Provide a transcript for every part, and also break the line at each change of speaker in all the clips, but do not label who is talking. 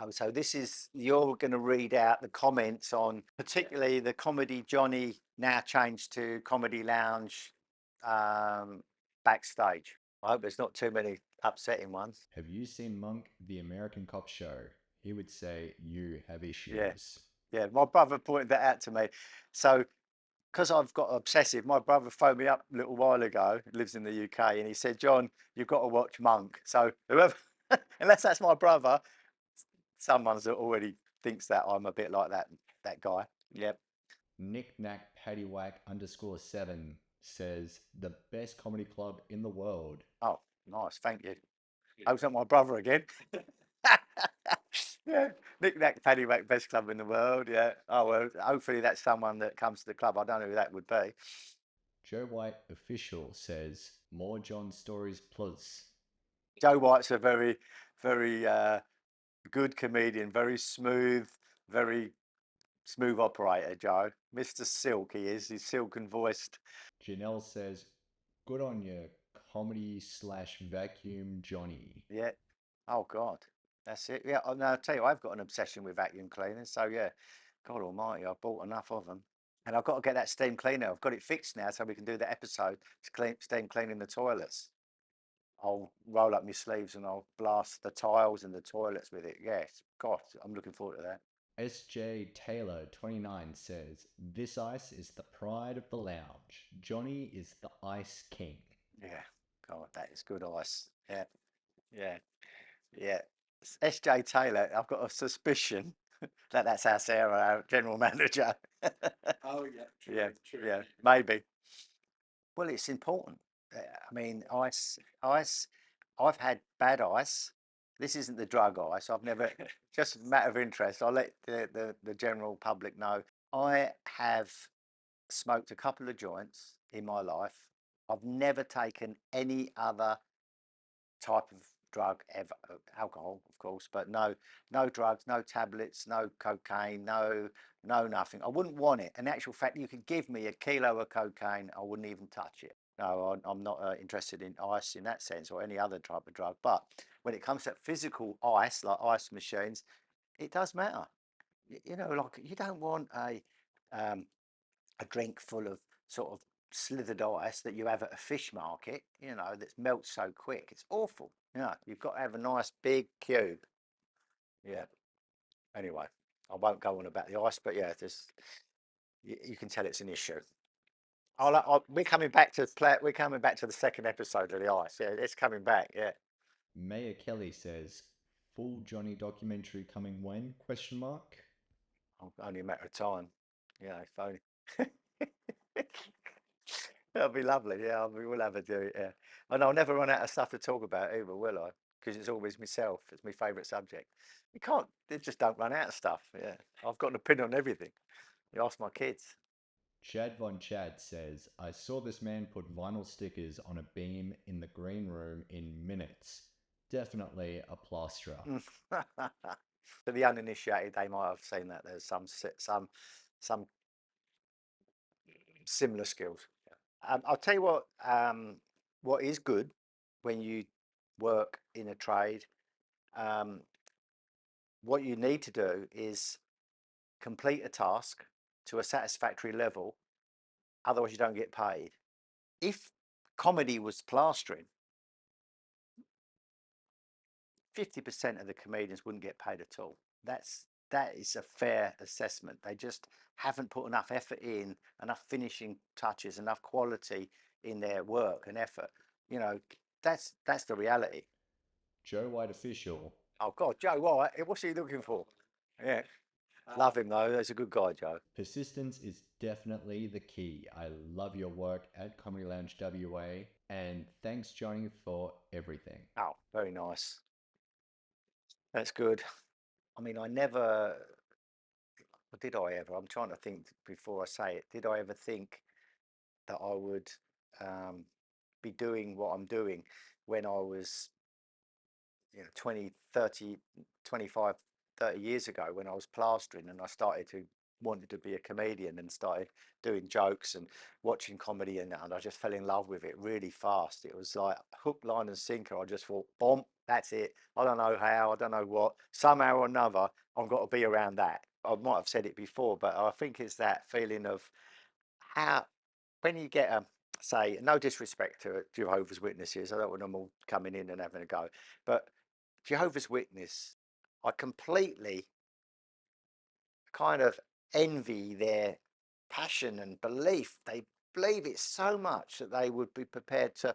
Oh, so this is, you're going to read out the comments on particularly the Comedy Johnny, now changed to Comedy Lounge, Backstage. I hope there's not too many upsetting ones.
Have you seen Monk, the American Cop Show? He would say you have
Yeah,
issues.
yeah. My brother pointed that out to me. So, because I've got obsessive, my brother phoned me up a little while ago. He lives in the UK, and he said, "John, you've got to watch Monk." So whoever, unless that's my brother, someone's already thinks that I'm a bit like that guy. Yep.
Knick-knack paddywhack underscore 7 says the best comedy club in the world.
Oh, nice. Thank you. I was not my brother again. Yeah. Nick Nack Paddywhack, best club in the world. Yeah. Oh well. Hopefully that's someone that comes to the club. I don't know who that would be.
Joe White official says more John stories plus.
Joe White's a very good comedian. Very smooth operator. Joe, Mr. Silk. He is. He's silken voiced.
Janelle says good on you, comedy slash vacuum Johnny.
Yeah. Oh God. That's it. Yeah. Oh, no, I'll tell you, I've got an obsession with vacuum cleaners. So yeah. God Almighty, I've bought enough of them. And I've got to get that steam cleaner. I've got it fixed now so we can do the episode. It's steam cleaning the toilets. I'll roll up my sleeves and I'll blast the tiles and the toilets with it. Yes, God, I'm looking forward to that.
SJ Taylor 29 says this ice is the pride of the lounge. Johnny is the ice king.
Yeah, God, that is good ice. Yeah, yeah, yeah. SJ Taylor, I've got a suspicion that that's our Sarah, our general manager.
Oh yeah, true,
Yeah,
true.
yeah, maybe. Well, it's important. I mean, ice. I've had bad ice. This isn't the drug ice. I've never. Just a matter of interest. I'll let the general public know. I have smoked a couple of joints in my life. I've never taken any other type of drug ever. Alcohol, of course, but no drugs, no tablets, no cocaine, no nothing. I wouldn't want it. In actual fact, you could give me a kilo of cocaine, I wouldn't even touch it. No, I'm not interested in ice in that sense or any other type of drug. But when it comes to physical ice, like ice machines, it does matter. You know, like you don't want um, a drink full of sort of slithered ice that you have at a fish market, you know, that melts so quick. It's awful. You know, you've got to have a nice big cube. Yeah. Anyway, I won't go on about the ice, but yeah, you can tell it's an issue. We're coming back to play. We're coming back to the second episode of the ice. Yeah, it's coming back. Yeah,
Maya Kelly says full Johnny documentary coming when? Question mark.
only a matter of time. Yeah, if only. That'll be lovely. Yeah, we'll have a do it. Yeah, and I'll never run out of stuff to talk about either, will I? Because it's always myself. It's my favourite subject. You can't. They just don't run out of stuff. Yeah, I've got an opinion on everything. You ask my kids.
Chad Von Chad says, I saw this man put vinyl stickers on a beam in the green room in minutes. Definitely a plasterer.
For the uninitiated, they might have seen that there's some similar skills. I'll tell you what is good when you work in a trade. Um, what you need to do is complete a task to a satisfactory level, otherwise you don't get paid. If comedy was plastering, 50% of the comedians wouldn't get paid at all. That is a fair assessment. They just haven't put enough effort in, enough finishing touches, enough quality in their work and effort. You know, that's the reality.
Joe White official.
Oh God, Joe White, what's he looking for? Yeah, love him though. He's a good guy, Joe.
Persistence is definitely the key. I love your work at Comedy Lounge WA, and thanks Johnny for everything.
Oh, very nice. That's good. I mean, I never, or did I ever? I'm trying to think before I say it. Did I ever think that I would um, be doing what I'm doing when I was, 20, 30, 25, 30 years ago when I was plastering and I started to wanted to be a comedian and started doing jokes and watching comedy, and I just fell in love with it really fast. It was like hook, line, and sinker. I just thought, bomb, that's it. I don't know how, I don't know what. Somehow or another, I've got to be around that. I might have said it before, but I think it's that feeling of how when you get a say, no disrespect to Jehovah's Witnesses, I don't want them all coming in and having a go, but Jehovah's Witness, I completely kind of envy their passion and belief. They believe it so much that they would be prepared to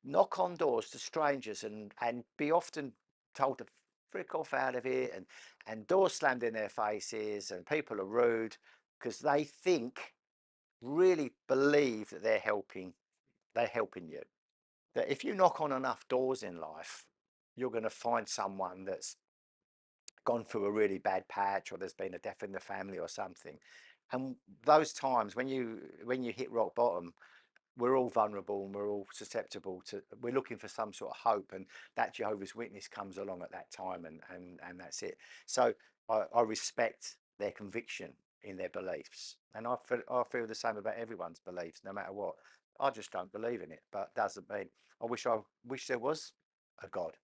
knock on doors to strangers and be often told to frick off out of it, and doors slammed in their faces and people are rude because they think, really believe that they're helping you. That if you knock on enough doors in life, you're going to find someone that's gone through a really bad patch, or there's been a death in the family or something. And those times when you hit rock bottom, we're all vulnerable and we're all susceptible to, we're looking for some sort of hope, and that Jehovah's Witness comes along at that time, and that's it. So I respect their conviction in their beliefs, and I feel the same about everyone's beliefs, no matter what. I just don't believe in it, but doesn't mean I wish there was a God.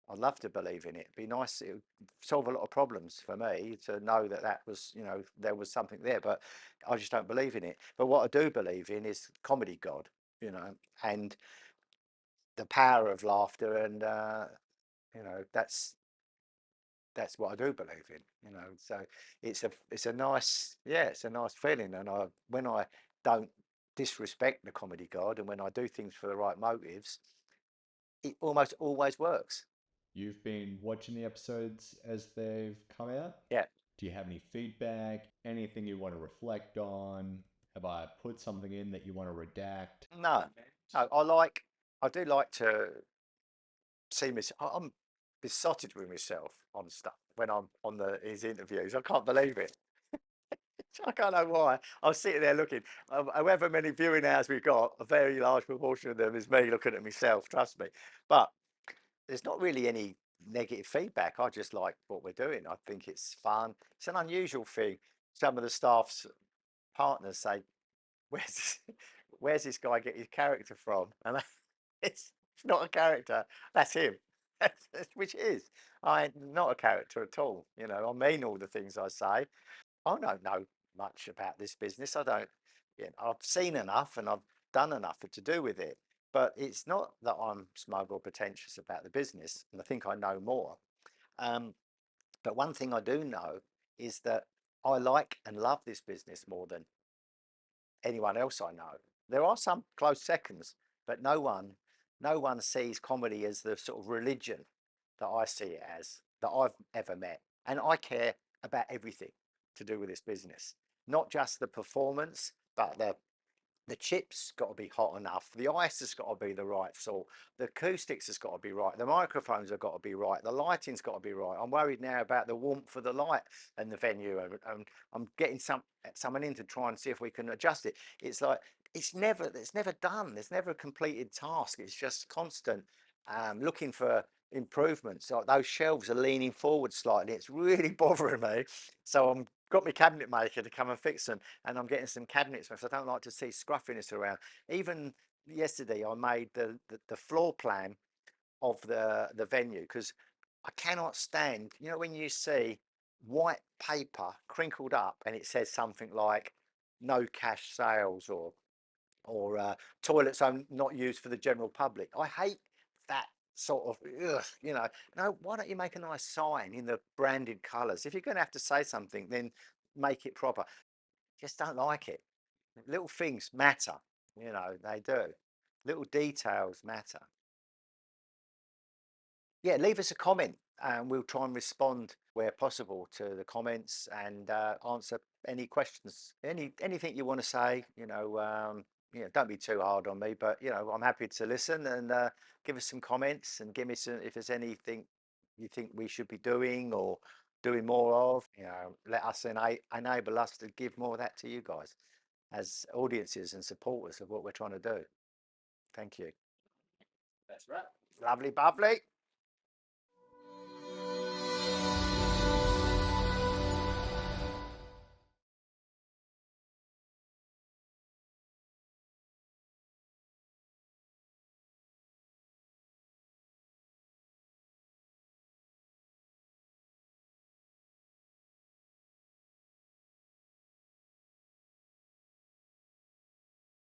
I'd love to believe in it. It'd be nice. It would solve a lot of problems for me to know that that was, there was something there. But I just don't believe in it. But what I do believe in is comedy God, and the power of laughter, and that's what I do believe in. So it's a nice, yeah, it's a nice feeling. And when I don't disrespect the comedy God, and when I do things for the right motives, it almost always works.
You've been watching the episodes as they've come out.
Yeah.
Do you have any feedback? Anything you want to reflect on? Have I put something in that you want to redact?
No, no, I do like to see myself. I'm besotted with myself on stuff when I'm on his interviews. I can't believe it. I can't know why. I was sitting there looking. However many viewing hours we've got, a very large proportion of them is me looking at myself. Trust me. But there's not really any negative feedback. I just like what we're doing. I think it's fun. It's an unusual thing. Some of the staff's partners say, where's this, where's this guy get his character from? And it's not a character, that's him. Which is, I'm not a character at all. I mean all the things I say. I don't know much about this business. I don't, I've seen enough and I've done enough to do with it. But it's not that I'm smug or pretentious about the business, and I think I know more. Um, but one thing I do know is that I like and love this business more than anyone else I know. There are some close seconds, but no one sees comedy as the sort of religion that I see it as, that I've ever met. And I care about everything to do with this business, not just the performance, but the chips got to be hot enough. The ice has got to be the right sort. The acoustics has got to be right. The microphones have got to be right. The lighting's got to be right. I'm worried now about the warmth of the light and the venue, and I'm getting someone in to try and see if we can adjust it. It's like it's never done. There's never a completed task. It's just constant looking for improvements. Like those shelves are leaning forward slightly. It's really bothering me. So I'm got my cabinet maker to come and fix them, and I'm getting some cabinets because I don't like to see scruffiness around. Even yesterday, I made the floor plan of the venue, because I cannot stand, when you see white paper crinkled up and it says something like no cash sales, or toilets are not used for the general public. I hate that sort of, ugh, no, why don't you make a nice sign in the branded colours? If you're going to have to say something, then make it proper. Just don't like it. Little things matter, they do. Little details matter. Yeah, leave us a comment and we'll try and respond where possible to the comments, and answer any questions, anything you want to say. Don't be too hard on me, but I'm happy to listen, and give us some comments, and give me some, if there's anything you think we should be doing or doing more of. Let us enable us to give more of that to you guys as audiences and supporters of what we're trying to do. Thank you.
That's right.
Lovely, bubbly.